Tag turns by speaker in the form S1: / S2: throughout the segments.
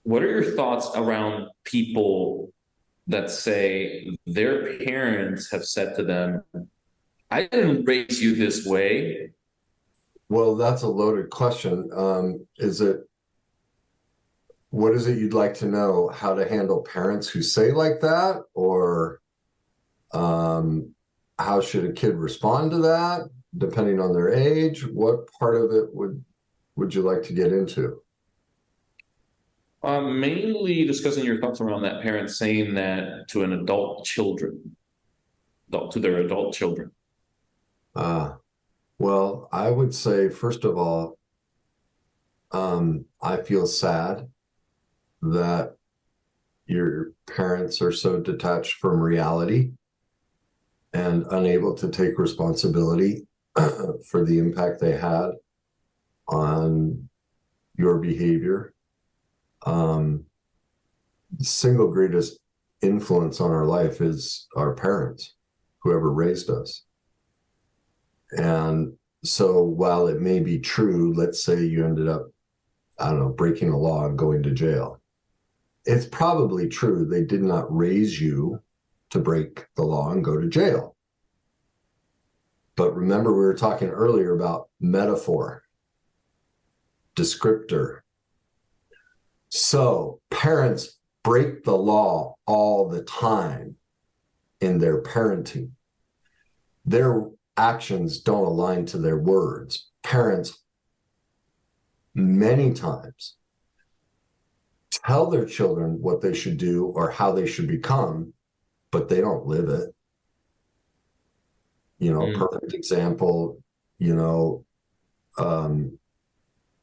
S1: What are your thoughts around people that say their parents have said to them, I didn't raise you this way?
S2: Well, that's a loaded question. What is it you'd like to know? How to handle parents who say like that? Or um, how should a kid respond to that, depending on their age? What part of it would you like to get into?
S1: Mainly discussing your thoughts around that parent saying that to an to their adult children.
S2: Uh, well, I would say, first of all, I feel sad that your parents are so detached from reality and unable to take responsibility for the impact they had on your behavior. The single greatest influence on our life is our parents, whoever raised us. And so while it may be true, let's say you ended up, I don't know, breaking a law and going to jail. It's probably true they did not raise you to break the law and go to jail. But remember, we were talking earlier about metaphor, descriptor. So parents break the law all the time in their parenting. Their actions don't align to their words. Parents, many times, tell their children what they should do or how they should become, but they don't live it.
S1: Mm.
S2: Perfect example, you know,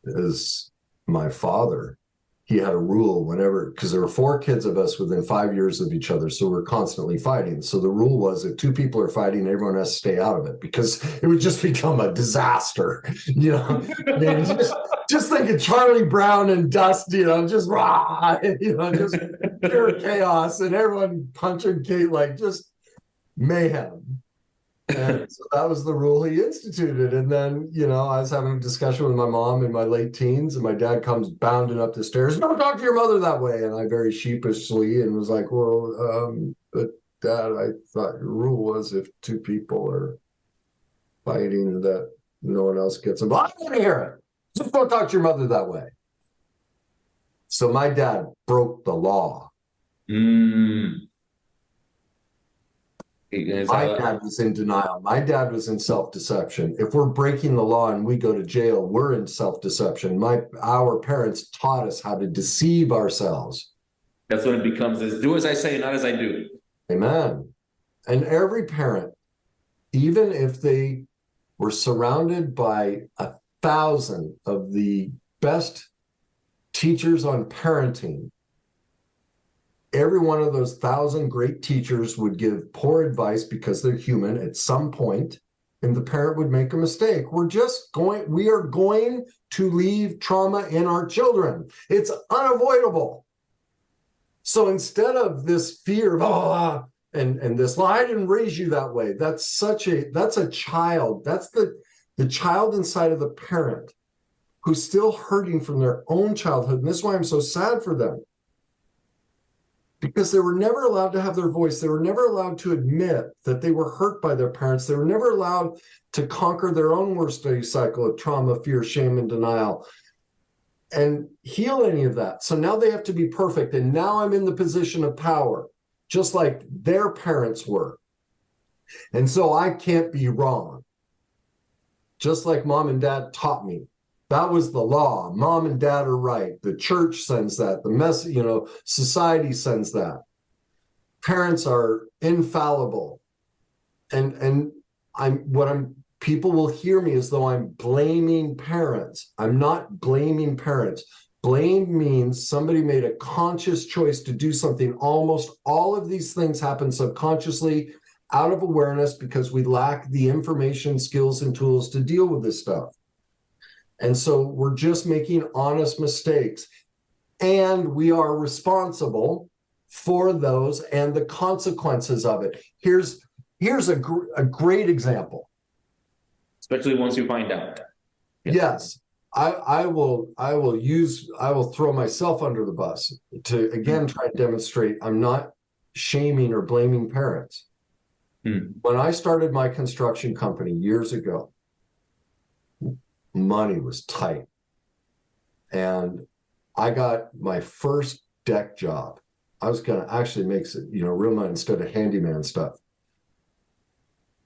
S2: is my father. He had a rule whenever, because there were four kids of us within 5 years of each other, so we're constantly fighting. So the rule was if two people are fighting, everyone has to stay out of it because it would just become a disaster. I mean, just think of Charlie Brown and Dust, just rah, just pure chaos and everyone punching Kate like just mayhem. And so that was the rule he instituted. And then, I was having a discussion with my mom in my late teens, and my dad comes bounding up the stairs. Don't talk to your mother that way. And I very sheepishly and was like, well, but Dad, I thought your rule was if two people are fighting that no one else gets involved. I want to hear it. Just don't talk to your mother that way. So my dad broke the law.
S1: Mm. Is
S2: My
S1: that,
S2: dad was in denial. My dad was in self-deception. If we're breaking the law and we go to jail, we're in self-deception. Our parents taught us how to deceive ourselves.
S1: that's when it becomes this do as I say, not as I do.
S2: Amen. And every parent, even if they were surrounded by 1,000 of the best teachers on parenting, every one of those 1,000 great teachers would give poor advice because they're human at some point, and the parent would make a mistake. We are going to leave trauma in our children. It's unavoidable. So instead of this fear of, and this, well, I didn't raise you that way. That's a child. That's the child inside of the parent who's still hurting from their own childhood. And this is why I'm so sad for them. Because they were never allowed to have their voice. They were never allowed to admit that they were hurt by their parents. They were never allowed to conquer their own worst cycle of trauma, fear, shame, and denial and heal any of that. So now they have to be perfect. And now I'm in the position of power, just like their parents were. And so I can't be wrong, just like mom and dad taught me. That was the law. Mom and dad are right. The church sends that. Society sends that. Parents are infallible. And people will hear me as though I'm blaming parents. I'm not blaming parents. Blame means somebody made a conscious choice to do something. Almost all of these things happen subconsciously, out of awareness, because we lack the information, skills, and tools to deal with this stuff. And so we're just making honest mistakes. And we are responsible for those and the consequences of it. Here's a great example.
S1: Especially once you find out.
S2: Yes. I will throw myself under the bus to again try and demonstrate I'm not shaming or blaming parents. When I started my construction company years ago, money was tight. And I got my first deck job. I was going to actually make, real money instead of handyman stuff.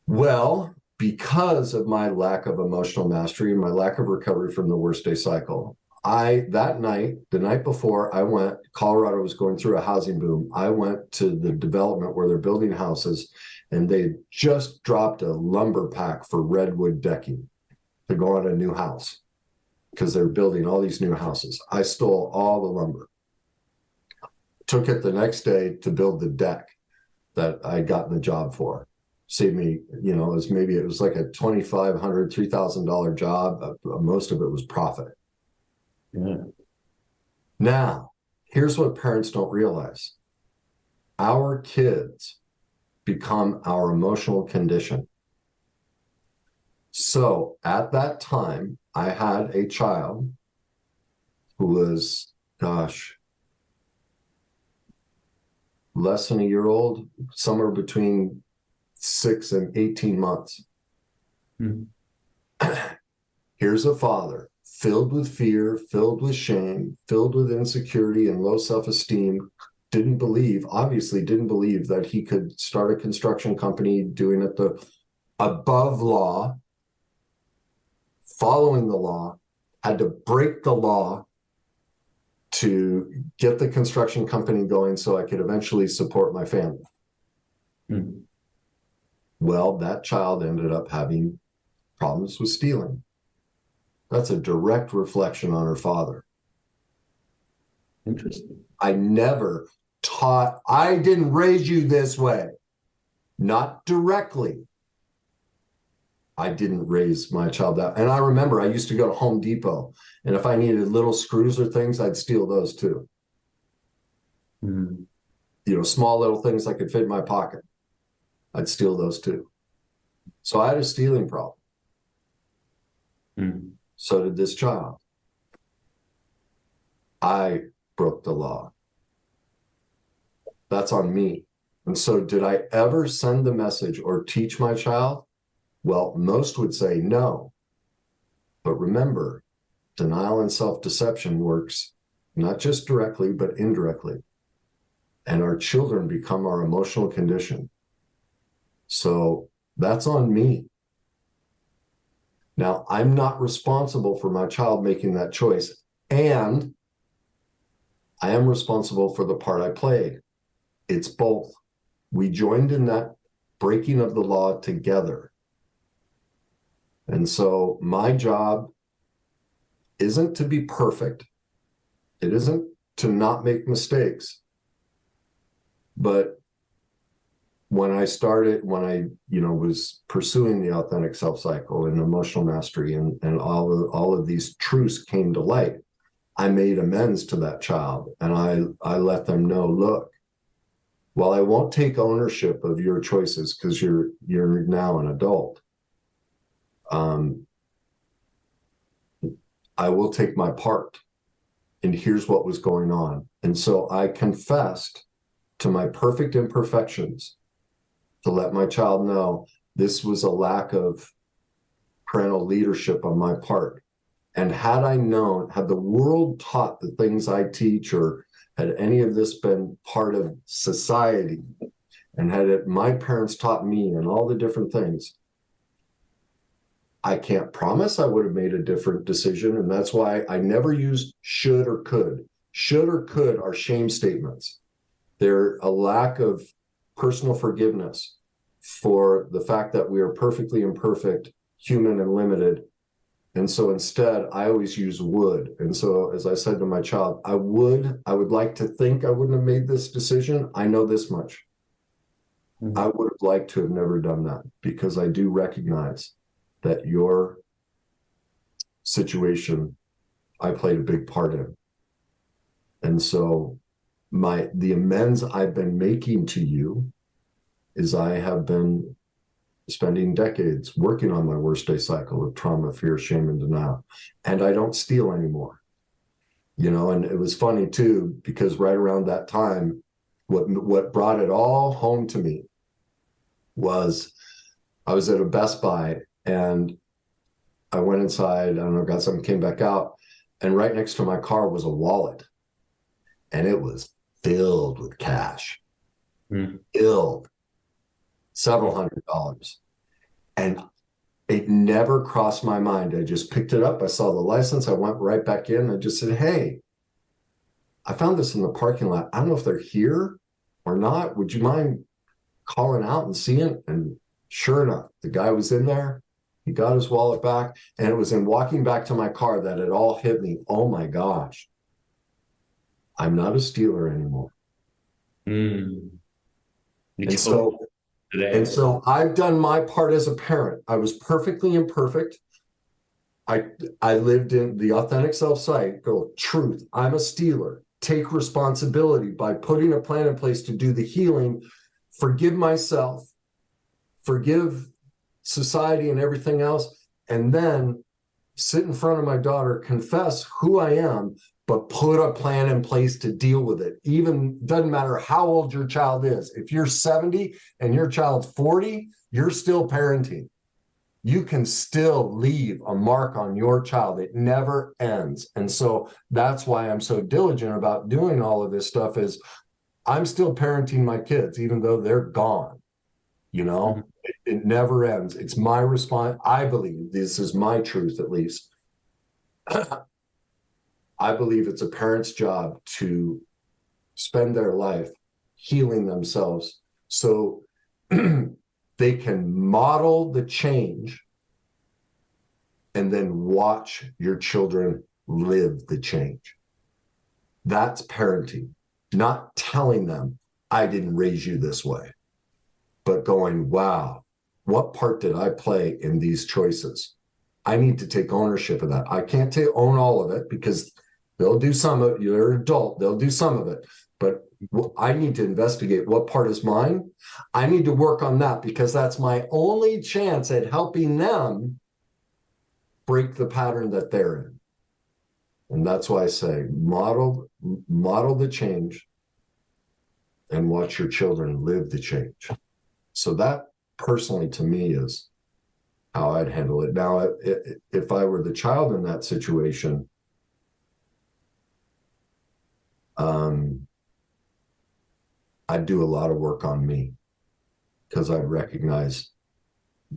S2: Well, because of my lack of emotional mastery and my lack of recovery from the worst day cycle, the night before I went, Colorado was going through a housing boom. I went to the development where they're building houses, and they just dropped a lumber pack for redwood decking to go on a new house because they're building all these new houses. I stole all the lumber, took it the next day to build the deck that I'd gotten the job for. Saved me, it was like a $2,500, $3,000 job. Most of it was profit.
S1: Yeah.
S2: Now, here's what parents don't realize. Our kids become our emotional condition. So at that time, I had a child who was, less than a year old, somewhere between 6 and 18 months. Here's a father filled with fear, filled with shame, filled with insecurity and low self-esteem, obviously didn't believe that he could start a construction company doing it above law, following the law, had to break the law to get the construction company going so I could eventually support my family. Well, that child ended up having problems with stealing. That's a direct reflection on her father.
S1: Interesting.
S2: I didn't raise you this way. Not directly. I didn't raise my child that. And I remember I used to go to Home Depot, and if I needed little screws or things, I'd steal those too. Small little things that could fit in my pocket. I'd steal those too. So I had a stealing problem. So did this child. I broke the law. That's on me. And so did I ever send the message or teach my child? Well, most would say no. But remember, denial and self-deception works not just directly, but indirectly. And our children become our emotional condition. So that's on me. Now, I'm not responsible for my child making that choice. And I am responsible for the part I played. It's both. We joined in that breaking of the law together. And so my job isn't to be perfect. It isn't to not make mistakes. But when I was pursuing the authentic self cycle and emotional mastery and all of these truths came to light, I made amends to that child. And I let them know, look, while I won't take ownership of your choices because you're now an adult, I will take my part. And here's what was going on. And so I confessed to my perfect imperfections to let my child know this was a lack of parental leadership on my part. And had the world taught the things I teach, or had any of this been part of society, and my parents taught me and all the different things, I can't promise I would have made a different decision. And that's why I never used should or could. Should or could are shame statements. They're a lack of personal forgiveness for the fact that we are perfectly imperfect, human, and limited. And so instead, I always use would. And so as I said to my child, I would like to think I wouldn't have made this decision. I know this much. I would have liked to have never done that, because I do recognize that your situation, I played a big part in. And so the amends I've been making to you is I have been spending decades working on my worst day cycle of trauma, fear, shame, and denial. And I don't steal anymore. And it was funny too, because right around that time, what brought it all home to me was I was at a Best Buy and I went inside, I don't know, got something, came back out, and right next to my car was a wallet. And it was filled with cash, filled, several $100s. And it never crossed my mind. I just picked it up. I saw the license. I went right back in. I just said, hey, I found this in the parking lot. I don't know if they're here or not. Would you mind calling out and seeing? And sure enough, the guy was in there. He got his wallet back. And it was in walking back to my car that it all hit me. Oh my gosh. I'm not a stealer anymore.
S1: You
S2: And so,
S1: today.
S2: I've done my part as a parent. I was perfectly imperfect. I lived in the authentic self cycle. Truth. I'm a stealer. Take responsibility by putting a plan in place to do the healing, forgive myself, forgive society and everything else, and then sit in front of my daughter, confess who I am, but put a plan in place to deal with it. Even doesn't matter how old your child is. If you're 70 and your child's 40, you're still parenting. You can still leave a mark on your child. It never ends. And so that's why I'm so diligent about doing all of this stuff is I'm still parenting my kids, even though they're gone. It never ends. It's my response. I believe this is my truth, at least. I believe it's a parent's job to spend their life healing themselves so they can model the change and then watch your children live the change. That's parenting, not telling them, I didn't raise you this way, but going, wow, what part did I play in these choices? I need to take ownership of that. I can't own all of it because they'll do some of it. You're an adult, they'll do some of it. But I need to investigate what part is mine. I need to work on that because that's my only chance at helping them break the pattern that they're in. And that's why I say model the change and watch your children live the change. So that personally to me is how I'd handle it. Now, if I were the child in that situation, I'd do a lot of work on me because I'd recognize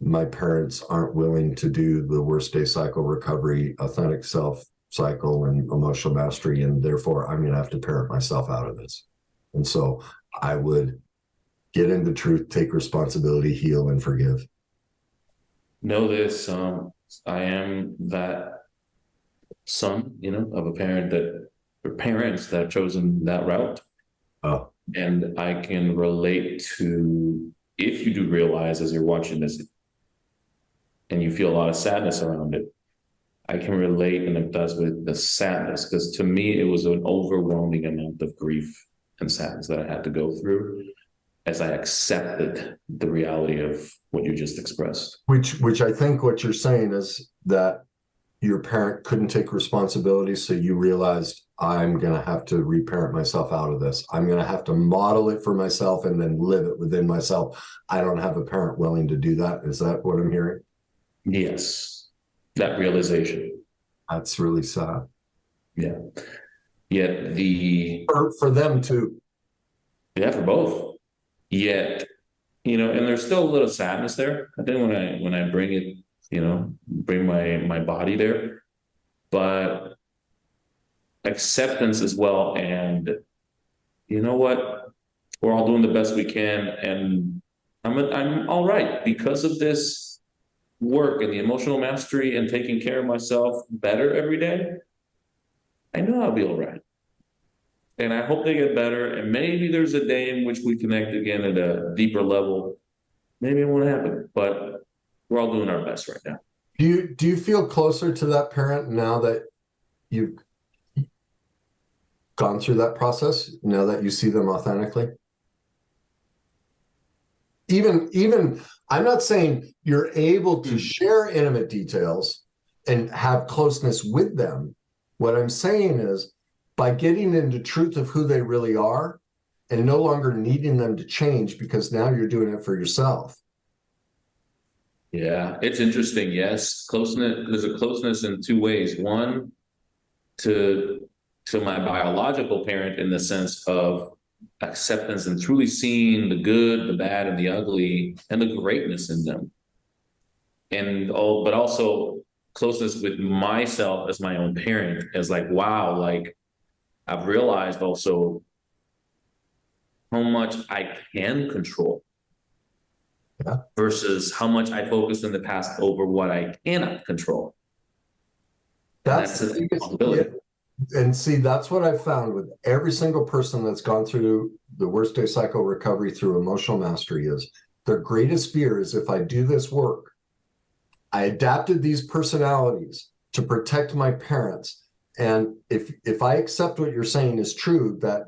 S2: my parents aren't willing to do the worst day cycle recovery, authentic self cycle, and emotional mastery. And therefore, I'm going to have to parent myself out of this. And so I would get into truth, take responsibility, heal, and forgive.
S1: Know this, I am that son, of a parent or parents that have chosen that route.
S2: Oh.
S1: And I can relate to, if you do realize as you're watching this and you feel a lot of sadness around it, I can relate and empathize with the sadness, because to me, it was an overwhelming amount of grief and sadness that I had to go through as I accepted the reality of what you just expressed.
S2: Which I think what you're saying is that your parent couldn't take responsibility, so you realized I'm going to have to reparent myself out of this. I'm going to have to model it for myself and then live it within myself. I don't have a parent willing to do that. Is that what I'm hearing?
S1: Yes, that realization.
S2: That's really sad.
S1: Yeah. Yet
S2: for them too.
S1: Yeah, for both. Yet, and there's still a little sadness there. I think when I bring it, bring my body there, but acceptance as well. And you know what? We're all doing the best we can, and I'm all right because of this work and the emotional mastery and taking care of myself better every day. I know I'll be all right. And I hope they get better. And maybe there's a day in which we connect again at a deeper level. Maybe it won't happen, but we're all doing our best right now.
S2: Do you feel closer to that parent now that you've gone through that process, now that you see them authentically? Even I'm not saying you're able to share intimate details and have closeness with them. What I'm saying is, by getting into truth of who they really are and no longer needing them to change, because now you're doing it for yourself.
S1: Yeah, it's interesting. Yes, closeness. There's a closeness in two ways. One, to my biological parent in the sense of acceptance and truly seeing the good, the bad, and the ugly, and the greatness in them. And all, but also closeness with myself as my own parent, as like, wow, like I've realized also how much I can control
S2: Yeah.
S1: versus how much I focused in the past over what I cannot control. And
S2: That's
S1: that's a
S2: the biggest, yeah.
S1: responsibility.
S2: And see, that's what I've found with every single person that's gone through the worst day cycle recovery through emotional mastery is their greatest fear is, if I do this work, I adapted these personalities to protect my parents. And if I accept what you're saying is true, that,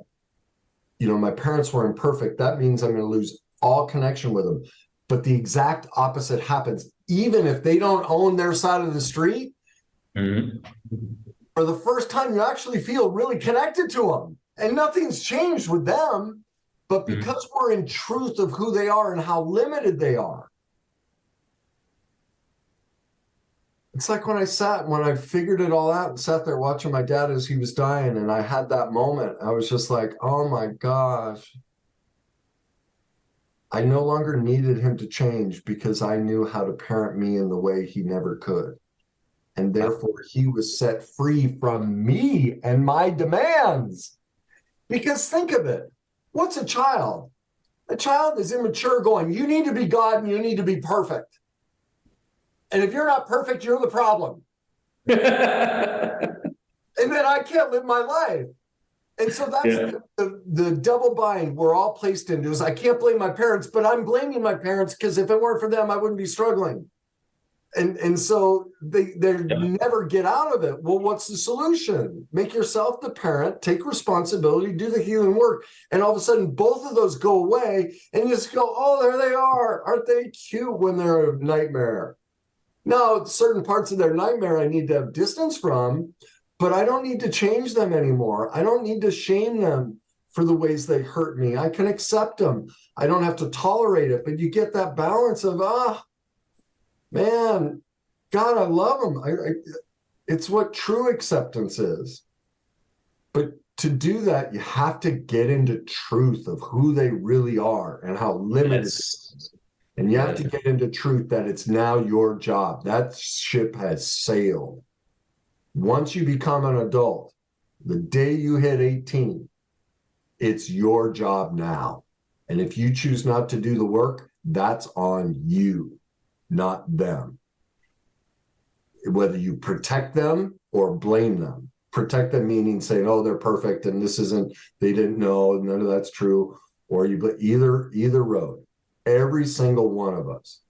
S2: my parents were imperfect, that means I'm going to lose all connection with them. But the exact opposite happens. Even if they don't own their side of the street,
S1: Mhm.
S2: for the first time, you actually feel really connected to them. And nothing's changed with them. But because we're in truth of who they are and how limited they are, it's like when I figured it all out and sat there watching my dad as he was dying, and I had that moment, I was just like, oh my gosh, I no longer needed him to change because I knew how to parent me in the way he never could. And therefore, he was set free from me and my demands. Because think of it. What's a child? A child is immature going, you need to be God and you need to be perfect. And if you're not perfect, you're the problem. And then I can't live my life. And so that's
S1: Yeah.
S2: the double bind we're all placed into is, I can't blame my parents, but I'm blaming my parents because if it weren't for them, I wouldn't be struggling. And so they never get out of it. Well, what's the solution? Make yourself the parent, take responsibility, do the healing work. And all of a sudden, both of those go away. And you just go, oh, there they are. Aren't they cute when they're a nightmare? Now, certain parts of their nightmare I need to have distance from, but I don't need to change them anymore. I don't need to shame them for the ways they hurt me. I can accept them. I don't have to tolerate it. But you get that balance of, man, God, I love them. It's what true acceptance is. But to do that, you have to get into truth of who they really are and how limited it is. And you have to get into truth that it's now your job. That ship has sailed. Once you become an adult, the day you hit 18, it's your job now. And if you choose not to do the work, that's on you, not them. Whether you protect them or blame them. Protect them meaning saying, oh, they're perfect and this isn't, they didn't know, none of that's true. Or either road. Every single one of us,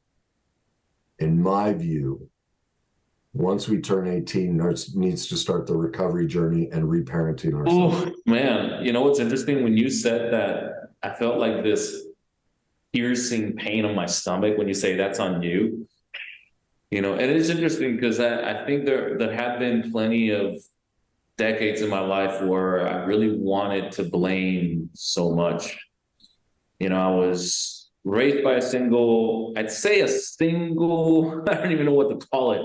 S2: in my view, once we turn 18, needs to start the recovery journey and reparenting ourselves.
S1: Oh, man. You know what's interesting? When you said that, I felt like this piercing pain on my stomach when you say that's on you. And it's interesting because I think there have been plenty of decades in my life where I really wanted to blame so much. I was raised by I'd say a single, I don't even know what to call it.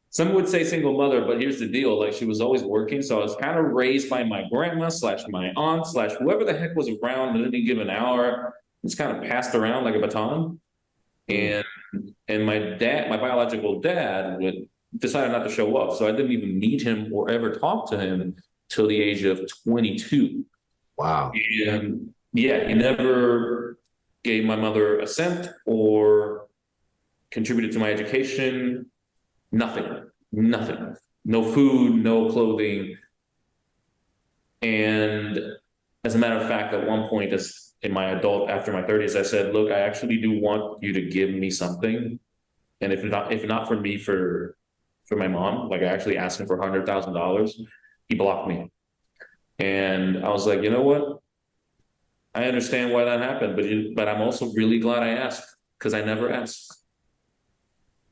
S1: Some would say single mother, but here's the deal. Like she was always working. So I was kind of raised by my grandma slash my aunt slash whoever the heck was around at any given hour. It's kind of passed around like a baton. And my biological dad decided not to show up. So I didn't even meet him or ever talk to him till the age of 22.
S2: Wow.
S1: And yeah, he never gave my mother a cent or contributed to my education. Nothing. No food, no clothing. And as a matter of fact, at one point, after my 30s, I said, look, I actually do want you to give me something. And if not for me, for my mom, like I actually asked him for $100,000, he blocked me. And I was like, you know what? I understand why that happened, but I'm also really glad I asked, because I never asked.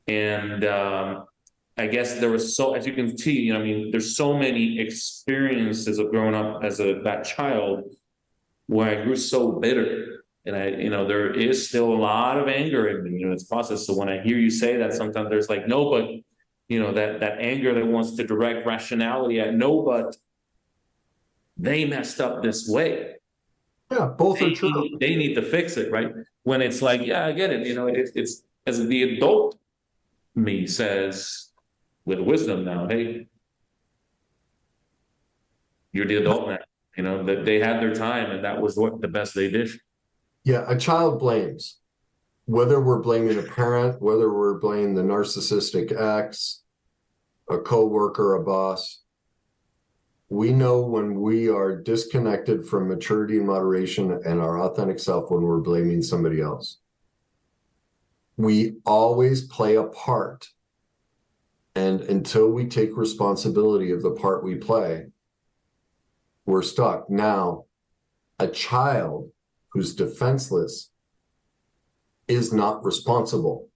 S1: And I guess there was so, as you can see, I mean, there's so many experiences of growing up as that child where I grew so bitter. And there is still a lot of anger in me, it's processed. So when I hear you say that, sometimes there's like, no, but, that anger that wants to direct rationality at, no, but they messed up this way.
S2: Yeah, both are true.
S1: They need to fix it, right? When it's like, yeah, I get it. It's as the adult me says with wisdom now, hey, you're the adult now. That they had their time and that was what the best they did.
S2: Yeah, a child blames. Whether we're blaming a parent, whether we're blaming the narcissistic ex, a coworker, a boss, we know when we are disconnected from maturity and moderation and our authentic self when we're blaming somebody else. We always play a part. And until we take responsibility of the part we play, we're stuck. Now, a child who's defenseless is not responsible.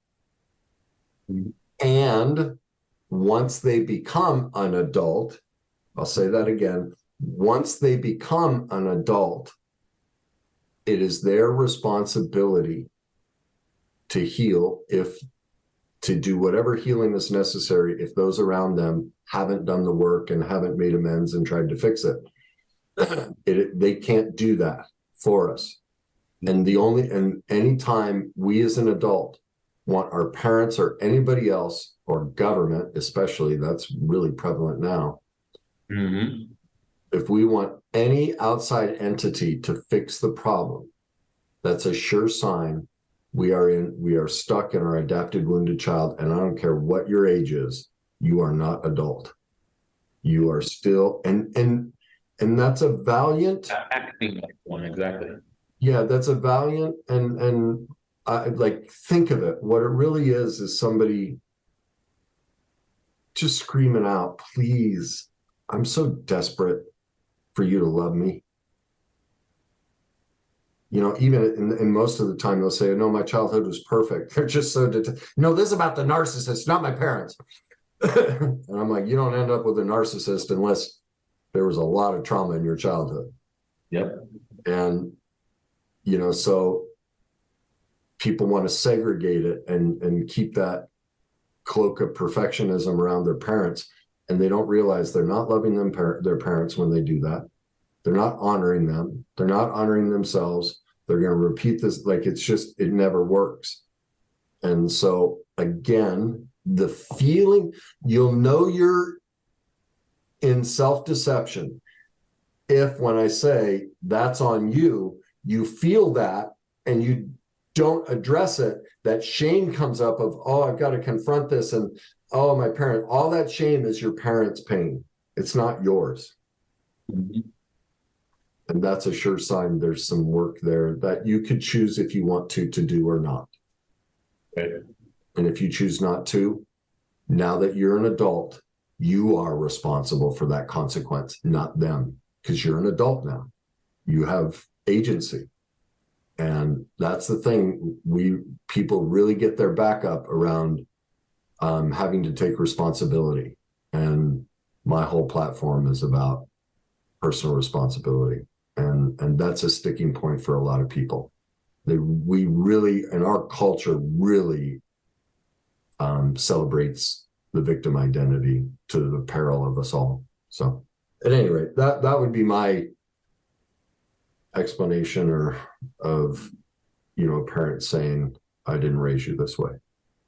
S2: And once they become an adult, I'll say that again, once they become an adult, it is their responsibility to heal, to do whatever healing is necessary if those around them haven't done the work and haven't made amends and tried to fix it. They can't do that for us. And anytime we as an adult want our parents or anybody else or government, especially, that's really prevalent now.
S1: Mm-hmm.
S2: If we want any outside entity to fix the problem, that's a sure sign we are stuck in our adapted wounded child. And I don't care what your age is, you are not adult. You are still, and that's a valiant
S1: acting like one, exactly.
S2: Yeah, that's a valiant and like, think of it. What it really is somebody just screaming out, please, I'm so desperate for you to love me. Even in most of the time, they'll say, no, my childhood was perfect. They're just so, no, this is about the narcissist, not my parents. And I'm like, you don't end up with a narcissist unless there was a lot of trauma in your childhood.
S1: Yep.
S2: And, so people want to segregate it and keep that cloak of perfectionism around their parents. And they don't realize they're not loving their parents when they do that. They're not honoring them. They're not honoring themselves. They're going to repeat this. Like, it never works. And so again, the feeling, you'll know you're in self-deception if, when I say that's on you, you feel that and you don't address it, that shame comes up of, oh, I've got to confront this. And, oh, my parent, all that shame is your parents' pain. It's not yours.
S1: Mm-hmm.
S2: And that's a sure sign there's some work there that you could choose if you want to do or not.
S1: Okay.
S2: And if you choose not to, now that you're an adult, you are responsible for that consequence, not them, because you're an adult now. You have agency. And that's the thing. People really get their back up around having to take responsibility. And my whole platform is about personal responsibility. And that's a sticking point for a lot of people. We really, and our culture really celebrates the victim identity to the peril of us all. So at any rate, that would be my explanation of a parent saying, I didn't raise you this way.